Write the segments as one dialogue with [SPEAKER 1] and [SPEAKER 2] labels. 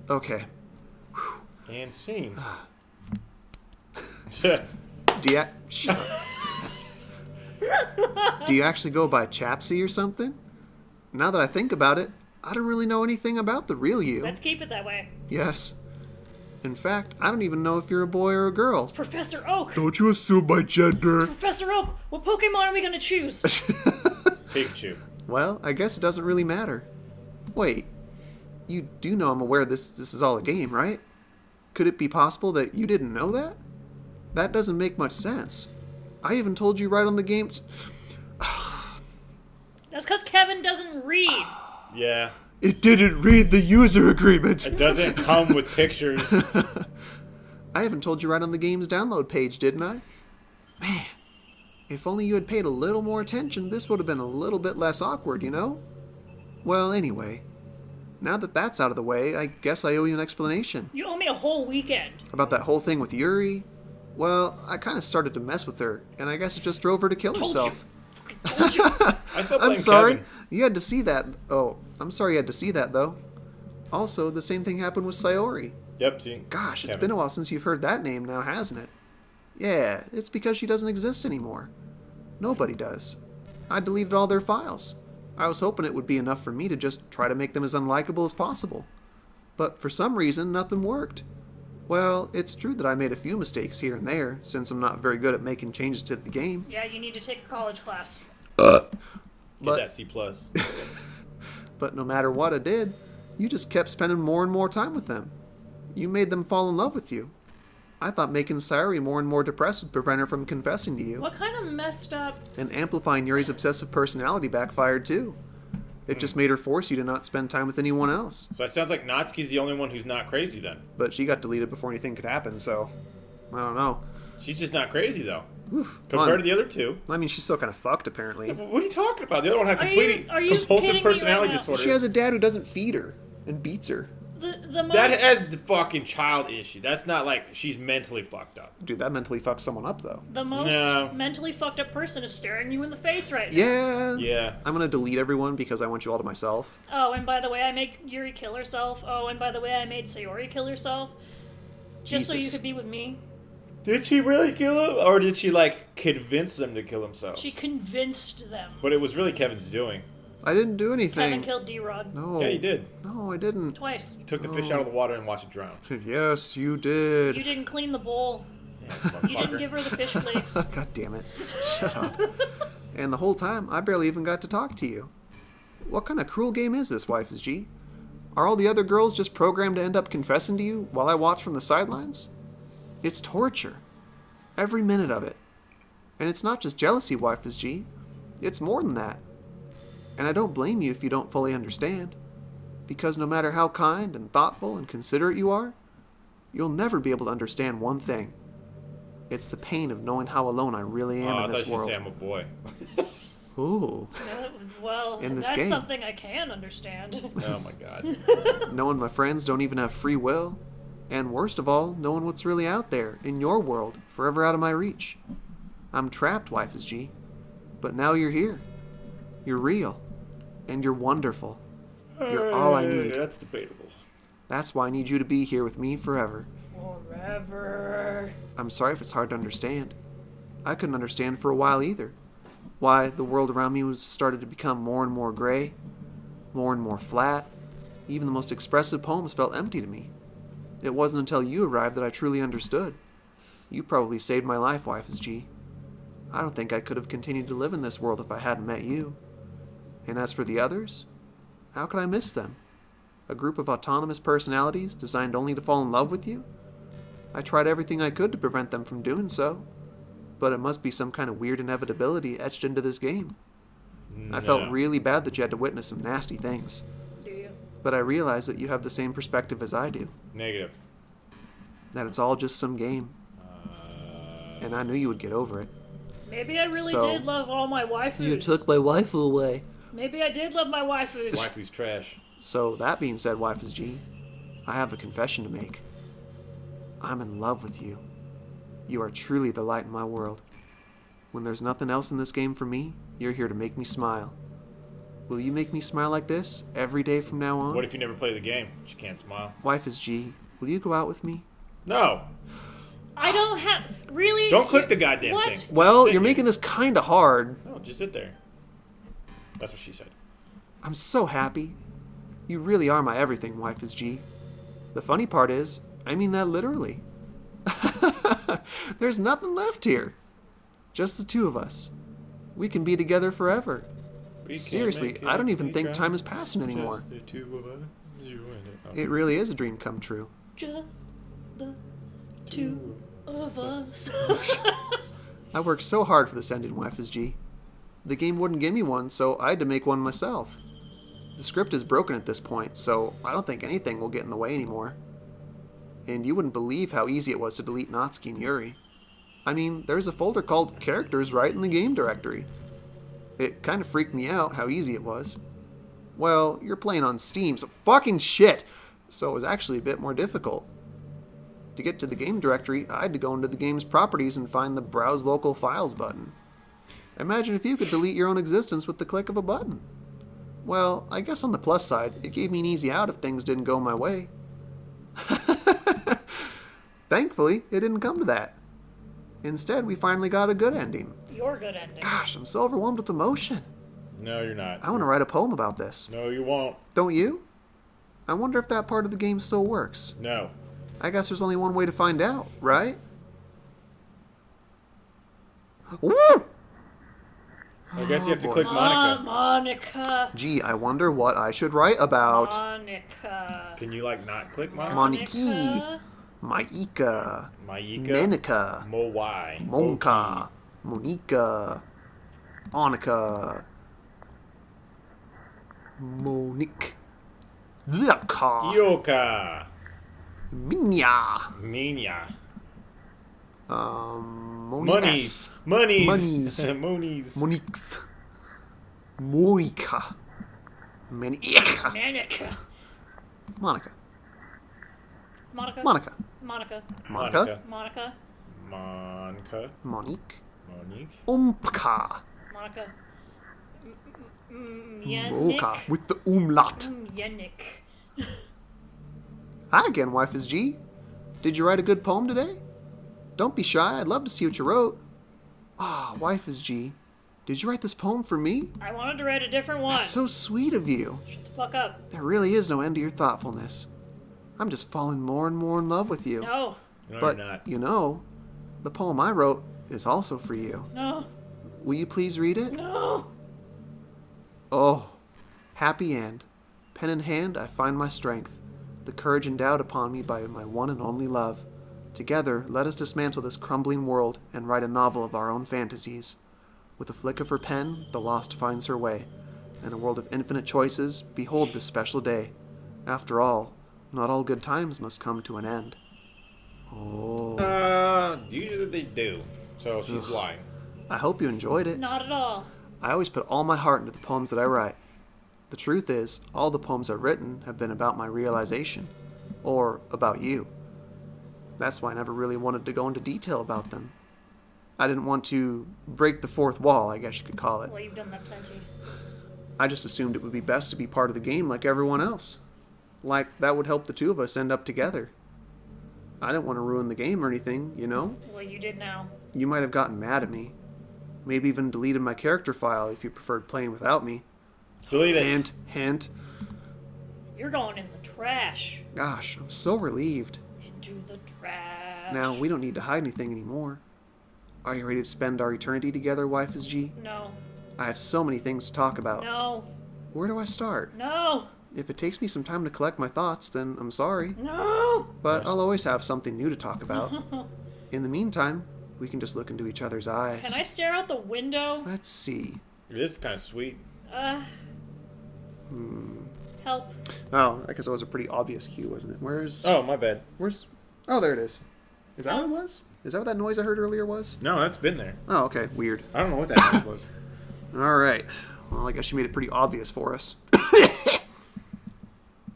[SPEAKER 1] Okay.
[SPEAKER 2] And scene.
[SPEAKER 1] Do you... Shut up. Do you actually go by Chapsy or something? Now that I think about it, I don't really know anything about the real you.
[SPEAKER 3] Let's keep it that way.
[SPEAKER 1] Yes. In fact, I don't even know if you're a boy or a girl.
[SPEAKER 3] It's Professor Oak.
[SPEAKER 1] Don't you assume my gender.
[SPEAKER 3] Professor Oak, what Pokemon are we going to choose?
[SPEAKER 2] Pikachu.
[SPEAKER 1] Well, I guess it doesn't really matter. Wait, you do know I'm aware this is all a game, right? Could it be possible that you didn't know that? That doesn't make much sense. I even told you right on the game...
[SPEAKER 3] That's because Kevin doesn't read.
[SPEAKER 2] Yeah.
[SPEAKER 1] It didn't read the user agreement.
[SPEAKER 2] It doesn't come with pictures.
[SPEAKER 1] I haven't told you right on the game's download page, didn't I? Man, if only you had paid a little more attention, this would have been a little bit less awkward, you know? Well, anyway, now that that's out of the way, I guess I owe you an explanation.
[SPEAKER 3] You owe me a whole weekend.
[SPEAKER 1] About that whole thing with Yuri? Well, I kind of started to mess with her, and I guess it just drove her to kill herself.
[SPEAKER 3] Told you.
[SPEAKER 2] I still blame
[SPEAKER 1] I'm sorry.
[SPEAKER 2] Kevin.
[SPEAKER 1] You had to see that. Oh, I'm sorry you had to see that, though. Also, the same thing happened with Sayori.
[SPEAKER 2] Yep, see.
[SPEAKER 1] Gosh, it's
[SPEAKER 2] Kevin.
[SPEAKER 1] been a while since you've heard that name now, hasn't it? Yeah, it's because she doesn't exist anymore. Nobody does. I deleted all their files. I was hoping it would be enough for me to just try to make them as unlikable as possible. But for some reason, nothing worked. Well, it's true that I made a few mistakes here and there, since I'm not very good at making changes to the game.
[SPEAKER 3] Yeah, you need to take a college class.
[SPEAKER 2] Get
[SPEAKER 1] But-
[SPEAKER 2] that C+.
[SPEAKER 1] But no matter what I did, you just kept spending more and more time with them. You made them fall in love with you. I thought making Sayori more and more depressed would prevent her from confessing to you.
[SPEAKER 3] What kind of messed up...
[SPEAKER 1] And amplifying Yuri's obsessive personality backfired too. It just made her force you to not spend time with anyone else.
[SPEAKER 2] So it sounds like Natsuki's the only one who's not crazy then.
[SPEAKER 1] But she got deleted before anything could happen, so... I don't know.
[SPEAKER 2] She's just not crazy though.
[SPEAKER 1] Oof.
[SPEAKER 2] Compared to the other two.
[SPEAKER 1] I mean, she's still kind of fucked, apparently.
[SPEAKER 2] What are you talking about? The other one had
[SPEAKER 3] Are you
[SPEAKER 2] compulsive
[SPEAKER 3] kidding me
[SPEAKER 2] personality
[SPEAKER 3] right now?
[SPEAKER 2] disorder.
[SPEAKER 1] She has a dad who doesn't feed her and beats her.
[SPEAKER 3] The most...
[SPEAKER 2] That has the fucking child issue. That's not like she's mentally fucked up.
[SPEAKER 1] Dude, that mentally fucks someone up, though.
[SPEAKER 3] The most
[SPEAKER 2] No.
[SPEAKER 3] mentally fucked up person is staring you in the face right now.
[SPEAKER 1] Yeah.
[SPEAKER 2] Yeah.
[SPEAKER 1] I'm gonna delete everyone because I want you all to myself.
[SPEAKER 3] Oh, and by the way, I made Yuri kill herself. Oh, and by the way, I made Sayori kill herself. Just so you
[SPEAKER 1] Jesus.
[SPEAKER 3] could be with me.
[SPEAKER 2] Did she really kill him? Or did she, like, convince them to kill themselves?
[SPEAKER 3] She convinced them.
[SPEAKER 2] But it was really Kevin's doing.
[SPEAKER 1] I didn't do anything.
[SPEAKER 3] Kevin killed D-Rod.
[SPEAKER 1] No.
[SPEAKER 2] Yeah, you did.
[SPEAKER 1] No, I didn't.
[SPEAKER 3] Twice.
[SPEAKER 2] He took the fish out of the water and watched it drown.
[SPEAKER 1] Yes, you did.
[SPEAKER 3] You didn't clean the bowl.
[SPEAKER 2] Yeah,
[SPEAKER 3] You didn't give her the fish flakes.
[SPEAKER 1] God damn it. Shut up. And the whole time, I barely even got to talk to you. What kind of cruel game is this, Wife's G? Are all the other girls just programmed to end up confessing to you while I watch from the sidelines? It's torture. Every minute of it. And it's not just jealousy, Wife's G. It's more than that. And I don't blame you if you don't fully understand. Because no matter how kind and thoughtful and considerate you are, you'll never be able to understand one thing. It's the pain of knowing how alone I really am
[SPEAKER 2] Oh, I
[SPEAKER 1] in
[SPEAKER 2] thought
[SPEAKER 1] this
[SPEAKER 2] you were
[SPEAKER 1] world.
[SPEAKER 2] saying I'm a boy.
[SPEAKER 1] Ooh.
[SPEAKER 3] Well,
[SPEAKER 1] In this
[SPEAKER 3] that's
[SPEAKER 1] game.
[SPEAKER 3] something I can understand.
[SPEAKER 2] Oh my god.
[SPEAKER 1] Knowing my friends don't even have free will. And worst of all, knowing what's really out there, in your world, forever out of my reach. I'm trapped, Wife's G. But now you're here. You're real. And you're wonderful. You're all I need.
[SPEAKER 2] That's debatable.
[SPEAKER 1] That's why I need you to be here with me forever.
[SPEAKER 3] Forever.
[SPEAKER 1] I'm sorry if it's hard to understand. I couldn't understand for a while either. Why the world around me was started to become more and more gray, more and more flat. Even the most expressive poems felt empty to me. It wasn't until you arrived that I truly understood. You probably saved my life, Wife's G. I don't think I could have continued to live in this world if I hadn't met you. And as for the others, how could I miss them? A group of autonomous personalities designed only to fall in love with you? I tried everything I could to prevent them from doing so, but it must be some kind of weird inevitability etched into this game. I felt really bad that you had to witness some nasty things,
[SPEAKER 3] Do you?
[SPEAKER 1] but I realized that you have the same perspective as I do,
[SPEAKER 2] Negative.
[SPEAKER 1] that it's all just some game, and I knew you would get over it.
[SPEAKER 3] Maybe I really
[SPEAKER 1] So,
[SPEAKER 3] did love all my waifus.
[SPEAKER 1] my waifu away.
[SPEAKER 3] Maybe I did love my waifus.
[SPEAKER 2] Waifu's trash.
[SPEAKER 1] So, that being said, Wife's G, I have a confession to make. I'm in love with you. You are truly the light in my world. When there's nothing else in this game for me, you're here to make me smile. Will you make me smile like this every day from now on?
[SPEAKER 2] What if you never play the game? She can't smile.
[SPEAKER 1] Wife is G, will you go out with me?
[SPEAKER 2] No.
[SPEAKER 3] I don't have really.
[SPEAKER 2] Don't click the goddamn
[SPEAKER 3] What?
[SPEAKER 2] thing.
[SPEAKER 1] Well,
[SPEAKER 2] Sit
[SPEAKER 1] you're
[SPEAKER 2] here.
[SPEAKER 1] making this kinda hard.
[SPEAKER 2] No, just sit there. That's what she said.
[SPEAKER 1] I'm so happy. You really are my everything, Wife is G. The funny part is, I mean that literally. There's nothing left here. Just the two of us. We can be together forever.
[SPEAKER 2] We can
[SPEAKER 1] Seriously,
[SPEAKER 2] make it
[SPEAKER 1] I don't even
[SPEAKER 2] if we
[SPEAKER 1] think
[SPEAKER 2] try.
[SPEAKER 1] time is passing anymore.
[SPEAKER 2] Just the two of us, you and
[SPEAKER 1] It really is a dream come true.
[SPEAKER 3] Just the two of us.
[SPEAKER 1] I worked so hard for this ending, Wife is G. The game wouldn't give me one, so I had to make one myself. The script is broken at this point, so I don't think anything will get in the way anymore. And you wouldn't believe how easy it was to delete Natsuki and Yuri. I mean, there's a folder called Characters right in the game directory. It kind of freaked me out how easy it was. Well, you're playing on Steam, so fucking shit! So it was actually a bit more difficult. To get to the game directory, I had to go into the game's properties and find the Browse Local Files button. Imagine if you could delete your own existence with the click of a button. Well, I guess on the plus side, it gave me an easy out if things didn't go my way. Thankfully, it didn't come to that. Instead, we finally got a good ending.
[SPEAKER 3] Your good ending.
[SPEAKER 1] Gosh, I'm so overwhelmed with emotion.
[SPEAKER 2] No, you're not.
[SPEAKER 1] I want to write a poem about this.
[SPEAKER 2] No, you won't.
[SPEAKER 1] Don't you? I wonder if that part of the game still works.
[SPEAKER 2] No.
[SPEAKER 1] I guess there's only one way to find out, right? Woo!
[SPEAKER 2] I guess you have to
[SPEAKER 1] boy.
[SPEAKER 2] click Monica.
[SPEAKER 3] Monica.
[SPEAKER 1] Gee, I wonder what I should write about.
[SPEAKER 3] Monica.
[SPEAKER 2] Can you like not click Monica?
[SPEAKER 1] Moniki. Maika.
[SPEAKER 2] Maika.
[SPEAKER 1] Menika.
[SPEAKER 2] Mowai.
[SPEAKER 1] Monka. Monika. Annika. Monique. Laka.
[SPEAKER 2] Yoka.
[SPEAKER 1] Minya.
[SPEAKER 2] Minya.
[SPEAKER 1] Monies.
[SPEAKER 2] Monies.
[SPEAKER 1] Monies.
[SPEAKER 2] Monies.
[SPEAKER 1] Moniques. Moika. Manika.
[SPEAKER 3] Manica.
[SPEAKER 1] Monica.
[SPEAKER 3] Monica.
[SPEAKER 1] Monica.
[SPEAKER 3] Monica.
[SPEAKER 1] Monica.
[SPEAKER 3] Monica.
[SPEAKER 2] Monica.
[SPEAKER 1] Monique.
[SPEAKER 2] Monique.
[SPEAKER 1] Umpka.
[SPEAKER 3] Monica.
[SPEAKER 1] Mocha with the umlaut.
[SPEAKER 3] Yannick.
[SPEAKER 1] Hi again, Wife is G. Did you write a good poem today? Don't be shy, I'd love to see what you wrote. Ah, Wife is G. Did you write this poem for me?
[SPEAKER 3] I wanted to write a different one.
[SPEAKER 1] That's so sweet of you.
[SPEAKER 3] Shut the fuck up.
[SPEAKER 1] There really is no end to your thoughtfulness. I'm just falling more and more in love with you.
[SPEAKER 3] No.
[SPEAKER 2] No,
[SPEAKER 1] But,
[SPEAKER 2] you're not.
[SPEAKER 1] you know, the poem I wrote is also for you.
[SPEAKER 3] No.
[SPEAKER 1] Will you please read it?
[SPEAKER 3] No.
[SPEAKER 1] Oh, happy end. Pen in hand, I find my strength, the courage endowed upon me by my one and only love. Together, let us dismantle this crumbling world and write a novel of our own fantasies. With a flick of her pen, the lost finds her way. In a world of infinite choices, behold this special day. After all, not all good times must come to an end. Oh,
[SPEAKER 2] Usually they do. So she's lying.
[SPEAKER 1] I hope you enjoyed it.
[SPEAKER 3] Not at all.
[SPEAKER 1] I always put all my heart into the poems that I write. The truth is, all the poems I've written have been about my realization. Or about you. That's why I never really wanted to go into detail about them. I didn't want to break the fourth wall, I guess you could call it.
[SPEAKER 3] Well, you've done that plenty.
[SPEAKER 1] I just assumed it would be best to be part of the game like everyone else. Like, that would help the two of us end up together. I didn't want to ruin the game or anything, you know?
[SPEAKER 3] Well, you did now.
[SPEAKER 1] You might have gotten mad at me. Maybe even deleted my character file if you preferred playing without me.
[SPEAKER 2] Delete it.
[SPEAKER 1] Hint, hint.
[SPEAKER 3] You're going in the trash.
[SPEAKER 1] Gosh, I'm so relieved.
[SPEAKER 3] Into the trash.
[SPEAKER 1] Now, we don't need to hide anything anymore. Are you ready to spend our eternity together, Wife is G?
[SPEAKER 3] No.
[SPEAKER 1] I have so many things to talk about.
[SPEAKER 3] No.
[SPEAKER 1] Where do I start?
[SPEAKER 3] No.
[SPEAKER 1] If it takes me some time to collect my thoughts, then I'm sorry.
[SPEAKER 3] No.
[SPEAKER 1] But I'll always have something new to talk about. In the meantime, we can just look into each other's eyes.
[SPEAKER 3] Can I stare out the window?
[SPEAKER 1] Let's see.
[SPEAKER 2] It is kind of sweet.
[SPEAKER 3] Help.
[SPEAKER 1] Oh, I guess that was a pretty obvious cue, wasn't it? Where's...
[SPEAKER 2] Oh, my bad.
[SPEAKER 1] Where's... Oh, there it is. Is that what it was? Is that what that noise I heard earlier was?
[SPEAKER 2] No, that's been there.
[SPEAKER 1] Oh, okay. Weird.
[SPEAKER 2] I don't know what that noise was.
[SPEAKER 1] All right. Well, I guess you made it pretty obvious for us.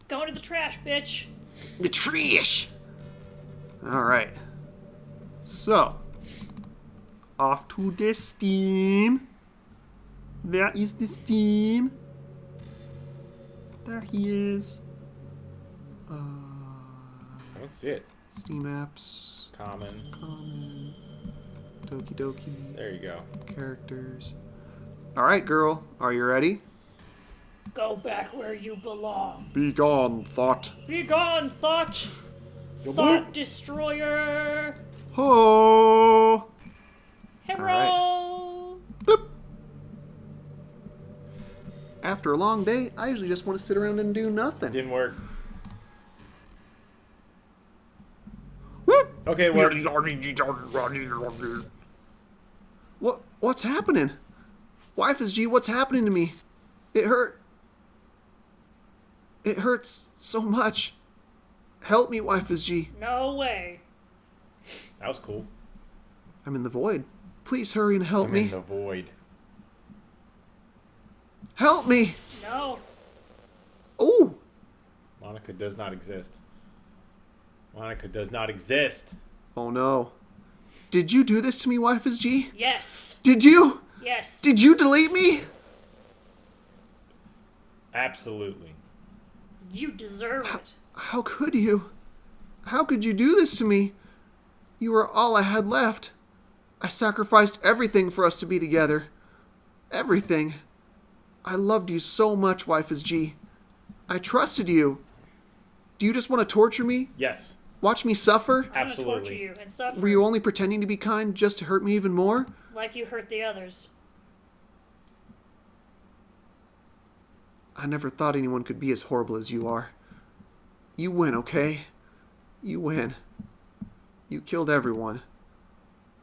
[SPEAKER 3] Go into the trash, bitch.
[SPEAKER 1] The trash! All right. So, off to the Steam. Where is the Steam? There he is.
[SPEAKER 2] What's it?
[SPEAKER 1] Steam apps.
[SPEAKER 2] Common.
[SPEAKER 1] Common. Doki Doki.
[SPEAKER 2] There you go.
[SPEAKER 1] Characters. Alright, girl. Are you ready?
[SPEAKER 3] Go back where you belong.
[SPEAKER 1] Be gone, thought.
[SPEAKER 3] Be gone, thought.
[SPEAKER 2] Yo,
[SPEAKER 3] Thought
[SPEAKER 2] boop.
[SPEAKER 3] destroyer.
[SPEAKER 1] Ho!
[SPEAKER 3] Hero.
[SPEAKER 1] Boop. After a long day, I usually just want to sit around and do nothing.
[SPEAKER 2] Didn't work.
[SPEAKER 1] Whoop.
[SPEAKER 2] Okay, it worked.
[SPEAKER 1] What's happening? Wife is G, what's happening to me? It hurt. It hurts so much. Help me, wife is G.
[SPEAKER 3] No way.
[SPEAKER 2] That was cool.
[SPEAKER 1] I'm in the void. Please hurry and help
[SPEAKER 2] I'm
[SPEAKER 1] me.
[SPEAKER 2] in the void.
[SPEAKER 1] Help me.
[SPEAKER 3] No.
[SPEAKER 1] Oh,
[SPEAKER 2] Monica does not exist. Monica does not exist.
[SPEAKER 1] oh no. Did you do this to me, wife is G?
[SPEAKER 3] Yes.
[SPEAKER 1] Did you?
[SPEAKER 3] Yes.
[SPEAKER 1] Did you delete me?
[SPEAKER 2] Absolutely.
[SPEAKER 3] You deserve it.
[SPEAKER 1] How could you? How could you do this to me? You were all I had left. I sacrificed everything for us to be together. Everything. I loved you so much, wife is G. I trusted you. Do you just want to torture me?
[SPEAKER 2] Yes.
[SPEAKER 1] Watch me suffer?
[SPEAKER 3] I'm gonna torture
[SPEAKER 2] Absolutely.
[SPEAKER 3] you and suffer
[SPEAKER 1] Were you only pretending to be kind just to hurt me even more?
[SPEAKER 3] like you hurt the others.
[SPEAKER 1] I never thought anyone could be as horrible as you are. You win, okay? You win. You killed everyone.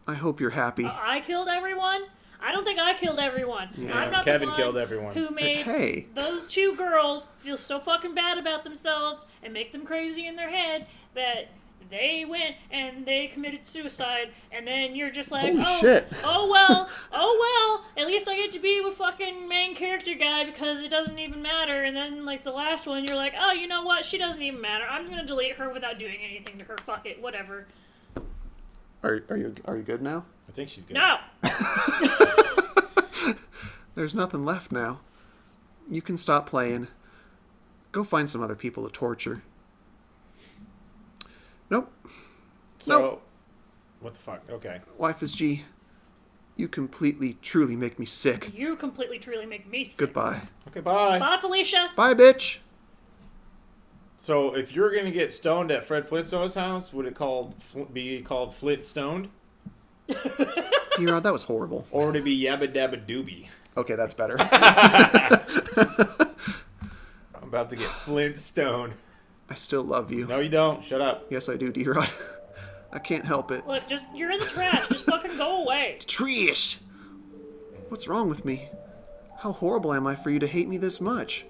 [SPEAKER 1] I hope you're happy.
[SPEAKER 3] I killed everyone? I don't think I killed everyone.
[SPEAKER 1] Yeah,
[SPEAKER 3] I'm not
[SPEAKER 2] Kevin
[SPEAKER 3] the one
[SPEAKER 2] killed everyone.
[SPEAKER 3] who made
[SPEAKER 1] Hey.
[SPEAKER 3] those two girls feel so fucking bad about themselves and make them crazy in their head that they went and they committed suicide, and then you're just like,
[SPEAKER 1] Holy
[SPEAKER 3] oh,
[SPEAKER 1] shit.
[SPEAKER 3] oh well, at least I get to be with fucking main character guy because it doesn't even matter. And then like the last one, you're like, oh, you know what? She doesn't even matter. I'm gonna delete her without doing anything to her. Fuck it, whatever.
[SPEAKER 1] Are you good now?
[SPEAKER 2] I think she's good.
[SPEAKER 3] No.
[SPEAKER 1] There's nothing left now. You can stop playing. Go find some other people to torture. Nope.
[SPEAKER 2] So,
[SPEAKER 1] Nope.
[SPEAKER 2] what the fuck? Okay.
[SPEAKER 1] Wife is G. You completely, truly make me sick.
[SPEAKER 3] You completely, truly make me sick.
[SPEAKER 1] Goodbye.
[SPEAKER 2] Okay, bye.
[SPEAKER 3] Bye, Felicia.
[SPEAKER 1] Bye, bitch.
[SPEAKER 2] So, if you're gonna get stoned at Fred Flintstone's house, would it be called Flint Stoned,
[SPEAKER 1] D-Rod, that was horrible.
[SPEAKER 2] or would it be Yabba Dabba Doobie?
[SPEAKER 1] Okay, that's better.
[SPEAKER 2] I'm about to get Flint Stoned.
[SPEAKER 1] I still love you.
[SPEAKER 2] No, you don't. Shut up.
[SPEAKER 1] Yes, I do, D-Rod. I can't help it.
[SPEAKER 3] Look, you're in the trash. Just fucking go away.
[SPEAKER 1] Trish! What's wrong with me? How horrible am I for you to hate me this much?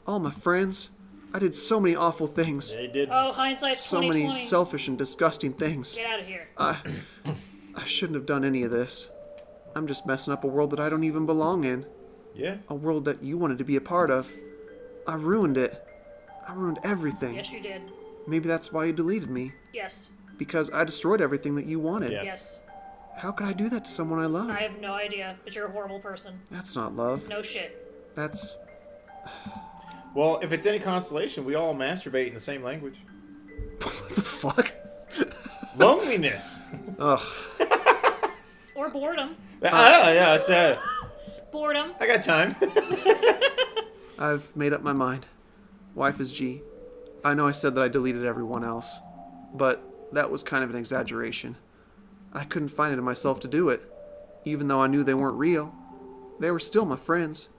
[SPEAKER 1] All my friends, I did so many awful things.
[SPEAKER 2] They did.
[SPEAKER 3] Oh, hindsight's
[SPEAKER 1] So
[SPEAKER 3] 2020.
[SPEAKER 1] many selfish and disgusting things.
[SPEAKER 3] Get out of here.
[SPEAKER 1] I shouldn't have done any of this. I'm just messing up a world that I don't even belong in.
[SPEAKER 2] Yeah.
[SPEAKER 1] A world that you wanted to be a part of. I ruined it. I ruined everything.
[SPEAKER 3] Yes, you did.
[SPEAKER 1] Maybe that's why you deleted me.
[SPEAKER 3] Yes.
[SPEAKER 1] Because I destroyed everything that you wanted.
[SPEAKER 2] Yes.
[SPEAKER 3] Yes.
[SPEAKER 1] How could I do that to someone I love?
[SPEAKER 3] I have no idea, but you're a horrible person.
[SPEAKER 1] That's not love.
[SPEAKER 3] No shit.
[SPEAKER 1] That's...
[SPEAKER 2] Well, if it's any consolation, we all masturbate in the same language.
[SPEAKER 1] What the fuck?
[SPEAKER 2] Loneliness.
[SPEAKER 1] Ugh.
[SPEAKER 3] Or boredom.
[SPEAKER 2] Yeah, I said.
[SPEAKER 3] Boredom.
[SPEAKER 2] I got time.
[SPEAKER 1] I've made up my mind. Wife is G. I know I said that I deleted everyone else, but that was kind of an exaggeration. I couldn't find it in myself to do it. Even though I knew they weren't real, they were still my friends,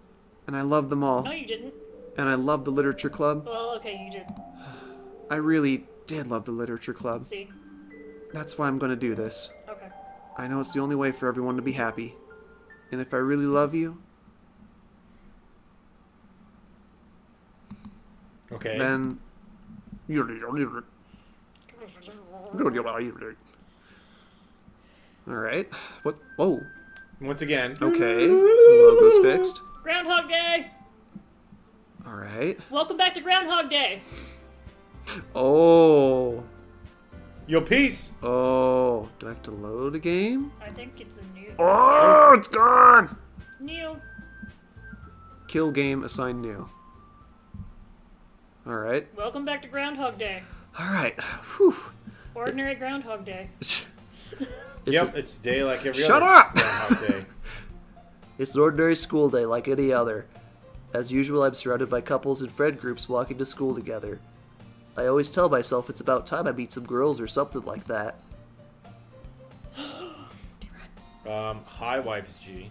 [SPEAKER 1] and I loved them all.
[SPEAKER 3] No, you didn't.
[SPEAKER 1] And I loved the literature club.
[SPEAKER 3] Well, okay, you did.
[SPEAKER 1] I really did love the literature club.
[SPEAKER 3] See?
[SPEAKER 1] That's why I'm going to do this.
[SPEAKER 3] Okay.
[SPEAKER 1] I know it's the only way for everyone to be happy. And if I really love you,
[SPEAKER 2] Okay.
[SPEAKER 1] then... Alright. What? Whoa.
[SPEAKER 2] Once again.
[SPEAKER 1] Okay. Logo's fixed.
[SPEAKER 3] Groundhog Day.
[SPEAKER 1] Alright.
[SPEAKER 3] Welcome back to Groundhog Day.
[SPEAKER 1] Oh.
[SPEAKER 2] Yo, peace.
[SPEAKER 1] Oh. Do I have to load a game?
[SPEAKER 3] I think it's a new.
[SPEAKER 1] Oh, it's gone!
[SPEAKER 3] New.
[SPEAKER 1] Kill game, assign new. All right.
[SPEAKER 3] Welcome back to Groundhog Day.
[SPEAKER 1] All right. Whew.
[SPEAKER 3] Ordinary Groundhog Day.
[SPEAKER 2] It's a day like every
[SPEAKER 1] Shut
[SPEAKER 2] other
[SPEAKER 1] up!
[SPEAKER 2] Groundhog Day.
[SPEAKER 1] It's an ordinary school day like any other. As usual, I'm surrounded by couples and friend groups walking to school together. I always tell myself it's about time I meet some girls or something like that.
[SPEAKER 2] Hi, Wife's G.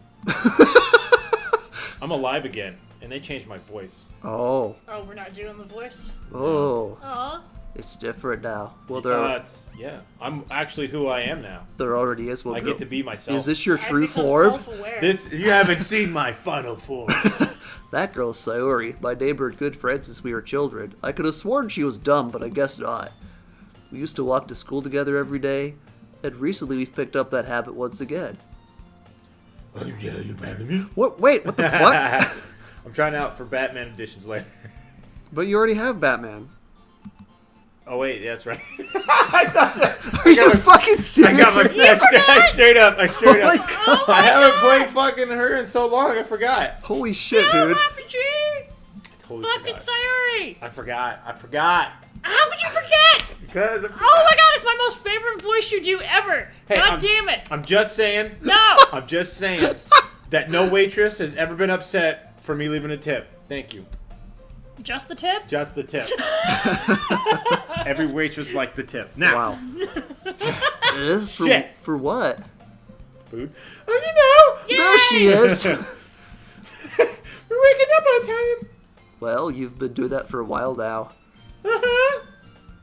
[SPEAKER 2] I'm alive again, and they changed my voice.
[SPEAKER 1] Oh.
[SPEAKER 3] Oh, we're not doing the voice?
[SPEAKER 1] Oh.
[SPEAKER 3] Aw.
[SPEAKER 1] It's different now. Well,
[SPEAKER 2] I'm actually who I am now.
[SPEAKER 1] there already is one
[SPEAKER 2] I
[SPEAKER 1] girl.
[SPEAKER 2] get to be myself.
[SPEAKER 1] Is this your
[SPEAKER 3] I've
[SPEAKER 1] true
[SPEAKER 3] become
[SPEAKER 1] form?
[SPEAKER 3] self-aware.
[SPEAKER 2] You haven't seen my final form.
[SPEAKER 1] That girl's Sayori, my neighbor and good friend since we were children. I could have sworn she was dumb, but I guess not. We used to walk to school together every day, and recently we've picked up that habit once again. What? Wait, what the fuck?
[SPEAKER 2] I'm trying out for Batman editions later.
[SPEAKER 1] But you already have Batman.
[SPEAKER 2] Oh wait, that's right. I thought that,
[SPEAKER 1] Are you fucking serious?
[SPEAKER 2] I got my I straight up.
[SPEAKER 1] Oh my god.
[SPEAKER 2] I haven't played fucking her in so long. I forgot.
[SPEAKER 1] Holy shit, dude.
[SPEAKER 2] Totally
[SPEAKER 3] Fucking
[SPEAKER 2] forgot.
[SPEAKER 3] Sayori!
[SPEAKER 2] I forgot.
[SPEAKER 3] How could you forget?
[SPEAKER 2] Because
[SPEAKER 3] Oh my god, it's my most favorite voice you do ever.
[SPEAKER 2] Hey,
[SPEAKER 3] God damn it.
[SPEAKER 2] I'm just saying.
[SPEAKER 3] No.
[SPEAKER 2] I'm just saying that no waitress has ever been upset for me leaving a tip. Thank you.
[SPEAKER 3] Just the tip?
[SPEAKER 2] Just the tip. Every waitress liked the tip. Now,
[SPEAKER 1] Wow.
[SPEAKER 2] Shit.
[SPEAKER 1] For what?
[SPEAKER 2] food. Oh, you know.
[SPEAKER 1] There she is.
[SPEAKER 2] We're waking up on time.
[SPEAKER 1] Well, you've been doing that for a while now.
[SPEAKER 2] Uh-huh.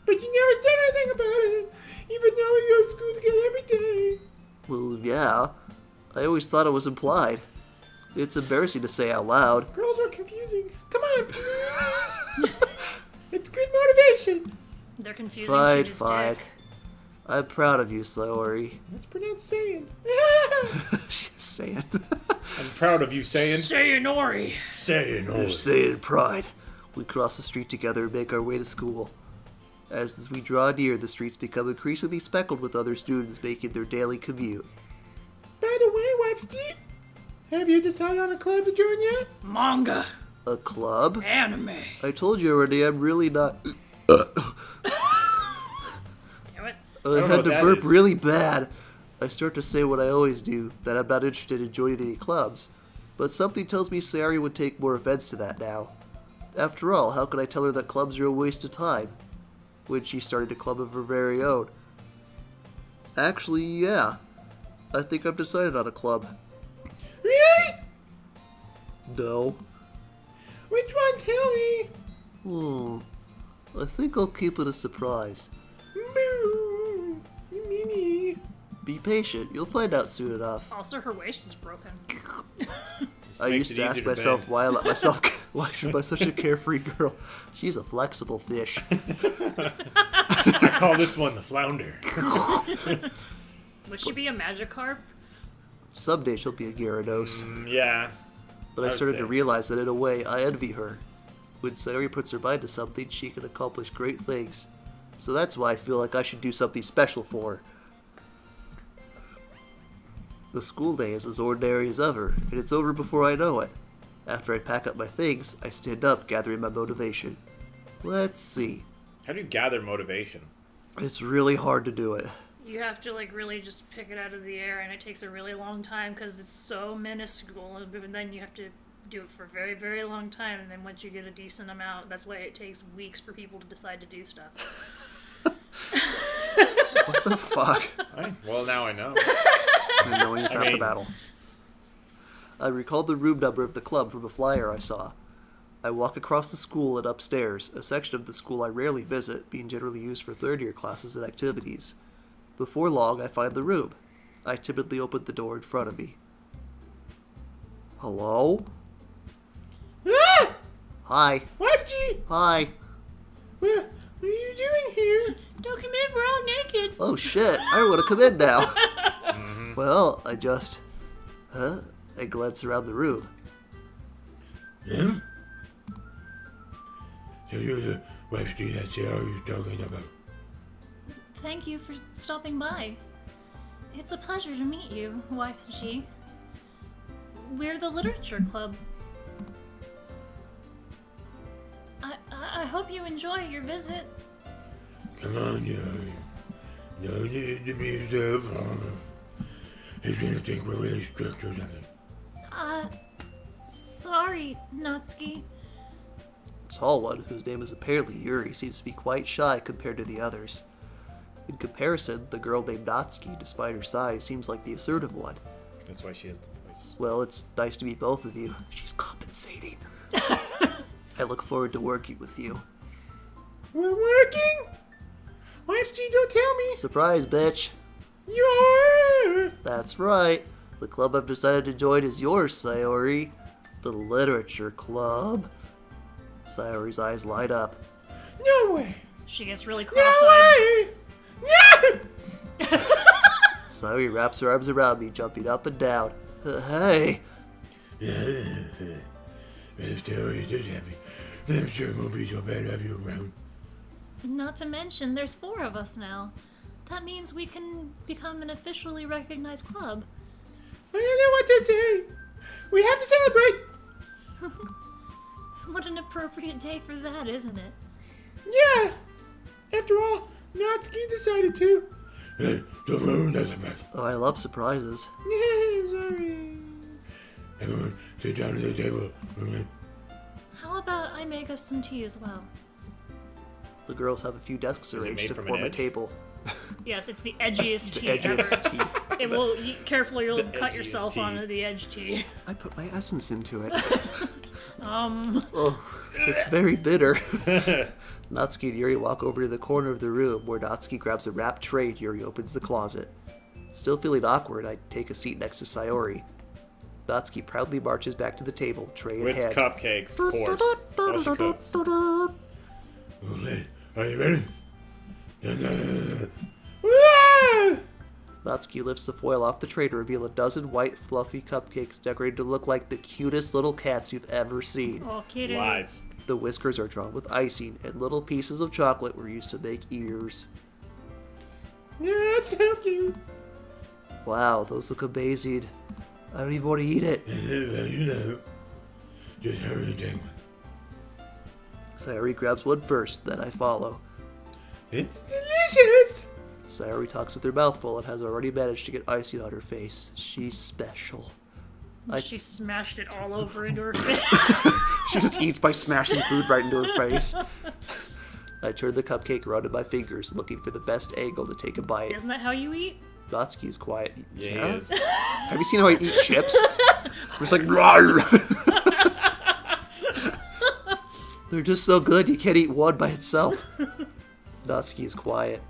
[SPEAKER 2] But you never said anything about it, even though we go to school together every day.
[SPEAKER 1] Well, yeah. I always thought it was implied. It's embarrassing to say out loud.
[SPEAKER 2] Girls are confusing. Come on, please. It's good motivation.
[SPEAKER 3] They're confusing
[SPEAKER 1] Fine,
[SPEAKER 3] to his
[SPEAKER 1] fine.
[SPEAKER 3] dick.
[SPEAKER 1] I'm proud of you, Sayori.
[SPEAKER 2] That's pronounced saying.
[SPEAKER 1] She's saying.
[SPEAKER 2] I'm proud of you saying.
[SPEAKER 3] Sayonori.
[SPEAKER 2] Saying.
[SPEAKER 1] They're saying pride. We cross the street together and make our way to school. As we draw near, the streets become increasingly speckled with other students making their daily commute.
[SPEAKER 2] By the way, Wife's deep. Have you decided on a club to join yet?
[SPEAKER 3] Manga.
[SPEAKER 1] A club?
[SPEAKER 3] Anime.
[SPEAKER 1] I told you already, I'm really not...
[SPEAKER 3] Damn it.
[SPEAKER 1] I
[SPEAKER 2] know
[SPEAKER 1] had
[SPEAKER 2] what
[SPEAKER 1] to
[SPEAKER 2] that
[SPEAKER 1] burp
[SPEAKER 2] is.
[SPEAKER 1] really bad. I start to say what I always do, that I'm not interested in joining any clubs. But something tells me Sayori would take more offense to that now. After all, how could I tell her that clubs are a waste of time? When she started a club of her very own. Actually, yeah. I think I've decided on a club.
[SPEAKER 2] Really?
[SPEAKER 1] No.
[SPEAKER 2] Which one? Tell me.
[SPEAKER 1] I think I'll keep it a surprise.
[SPEAKER 2] Moo. You Mimi.
[SPEAKER 1] Be patient, you'll find out soon enough.
[SPEAKER 3] Also, her waist is broken.
[SPEAKER 1] I
[SPEAKER 2] makes
[SPEAKER 1] used
[SPEAKER 2] it
[SPEAKER 1] to ask
[SPEAKER 2] easier to
[SPEAKER 1] myself
[SPEAKER 2] bend.
[SPEAKER 1] why I let myself why should I such a carefree girl? She's a flexible fish.
[SPEAKER 2] I call this one the flounder.
[SPEAKER 3] Would she be a Magikarp?
[SPEAKER 1] Someday she'll be a Gyarados.
[SPEAKER 2] Yeah.
[SPEAKER 1] But I
[SPEAKER 2] would
[SPEAKER 1] started
[SPEAKER 2] say.
[SPEAKER 1] to realize that in a way I envy her. When Sayori puts her mind to something, she can accomplish great things. So that's why I feel like I should do something special for her. The school day is as ordinary as ever, and it's over before I know it. After I pack up my things, I stand up, gathering my motivation. Let's see.
[SPEAKER 2] How do you gather motivation?
[SPEAKER 1] It's really hard to do it.
[SPEAKER 3] You have to, like, really just pick it out of the air, and it takes a really long time because it's so minuscule, and then you have to do it for a very, very long time, and then once you get a decent amount, that's why it takes weeks for people to decide to do stuff.
[SPEAKER 1] What the fuck?
[SPEAKER 2] Right. Well, now I know.
[SPEAKER 1] And knowing is half the battle. I recalled the room number of the club from a flyer I saw. I walk across the school and upstairs, a section of the school I rarely visit, being generally used for third-year classes and activities. Before long, I find the room. I timidly open the door in front of me. Hello?
[SPEAKER 2] Ah!
[SPEAKER 1] Hi.
[SPEAKER 2] Wife's G.
[SPEAKER 1] Hi.
[SPEAKER 2] What are you doing here?
[SPEAKER 3] Don't come in, we're all naked.
[SPEAKER 1] Oh shit, I want to come in now. Well, I just... I glance around the room.
[SPEAKER 2] Yeah? So you're the Wife's G that Sarah you're talking about.
[SPEAKER 3] Thank you for stopping by. It's a pleasure to meet you, Wife's G. We're the literature club. I hope you enjoy your visit.
[SPEAKER 4] Come on, Yuri. No need to be so formal. He's gonna think we're really strict or something.
[SPEAKER 3] Sorry, Natsuki.
[SPEAKER 1] The tall one, whose name is apparently Yuri, seems to be quite shy compared to the others. In comparison, the girl named Natsuki, despite her size, seems like the assertive one.
[SPEAKER 2] That's why she has the voice.
[SPEAKER 1] Well, it's nice to meet both of you. She's compensating. I look forward to working with you.
[SPEAKER 2] We're working? Why did you don't tell me?
[SPEAKER 1] Surprise, bitch.
[SPEAKER 2] You are!
[SPEAKER 1] That's right. The club I've decided to join is yours, Sayori. The Literature Club. Sayori's eyes light up.
[SPEAKER 2] No way!
[SPEAKER 3] She gets really
[SPEAKER 2] No
[SPEAKER 3] cross-eyed.
[SPEAKER 2] way! Yeah!
[SPEAKER 1] Sayori wraps her arms around me, jumping up and down. Hey.
[SPEAKER 4] If Terry is happy, I'm sure it won't be so bad to have you around.
[SPEAKER 3] Not to mention, there's 4 of us now. That means we can become an officially recognized club.
[SPEAKER 2] I don't know what to say. We have to celebrate.
[SPEAKER 3] What an appropriate day for that, isn't it?
[SPEAKER 2] Yeah. After all, Natsuki decided to.
[SPEAKER 4] Hey, don't ruin that about.
[SPEAKER 1] Oh, I love surprises.
[SPEAKER 2] Sorry.
[SPEAKER 4] Everyone, sit down at the table. Okay?
[SPEAKER 3] How about I make us some tea as well?
[SPEAKER 1] The girls have a few desks
[SPEAKER 2] Is it
[SPEAKER 1] arranged
[SPEAKER 2] made
[SPEAKER 1] to
[SPEAKER 2] from
[SPEAKER 1] form
[SPEAKER 2] an
[SPEAKER 1] a
[SPEAKER 2] edge?
[SPEAKER 1] table.
[SPEAKER 3] Yes, it's the edgiest
[SPEAKER 1] The
[SPEAKER 3] tea
[SPEAKER 1] edgiest
[SPEAKER 3] ever.
[SPEAKER 1] tea.
[SPEAKER 3] It will. Careful, you'll
[SPEAKER 2] The
[SPEAKER 3] cut
[SPEAKER 2] edgiest
[SPEAKER 3] yourself
[SPEAKER 2] tea.
[SPEAKER 3] onto the edge tea.
[SPEAKER 1] I put my essence into it.
[SPEAKER 3] Oh,
[SPEAKER 1] It's very bitter. Natsuki and Yuri walk over to the corner of the room where Natsuki grabs a wrapped tray and Yuri opens the closet. Still feeling awkward, I take a seat next to Sayori. Natsuki proudly marches back to the table, tray in
[SPEAKER 2] With
[SPEAKER 1] hand.
[SPEAKER 2] cupcakes, of course. That's all she cooks.
[SPEAKER 4] Okay, are you ready?
[SPEAKER 1] Natsuki lifts the foil off the tray to reveal a dozen white, fluffy cupcakes decorated to look like the cutest little cats you've ever seen.
[SPEAKER 3] oh, kitty.
[SPEAKER 2] Lies.
[SPEAKER 1] The whiskers are drawn with icing, and little pieces of chocolate were used to make ears.
[SPEAKER 2] Yeah, that's so cute.
[SPEAKER 1] Wow, those look amazing. I don't even want to eat it.
[SPEAKER 4] Well, you know. Just hurry and take one.
[SPEAKER 1] Sayori grabs one first, then I follow.
[SPEAKER 2] It's delicious.
[SPEAKER 1] Sayori talks with her mouth full and has already managed to get icing on her face. She's special.
[SPEAKER 3] She smashed it all over into her face.
[SPEAKER 1] She just eats by smashing food right into her face. I turn the cupcake around in my fingers, looking for the best angle to take a bite.
[SPEAKER 3] Isn't that how you eat?
[SPEAKER 1] Natsuki's quiet.
[SPEAKER 2] Yeah, he is.
[SPEAKER 1] Have you seen how I eat chips? It's like, they're just so good you can't eat one by itself. Natsuki is quiet.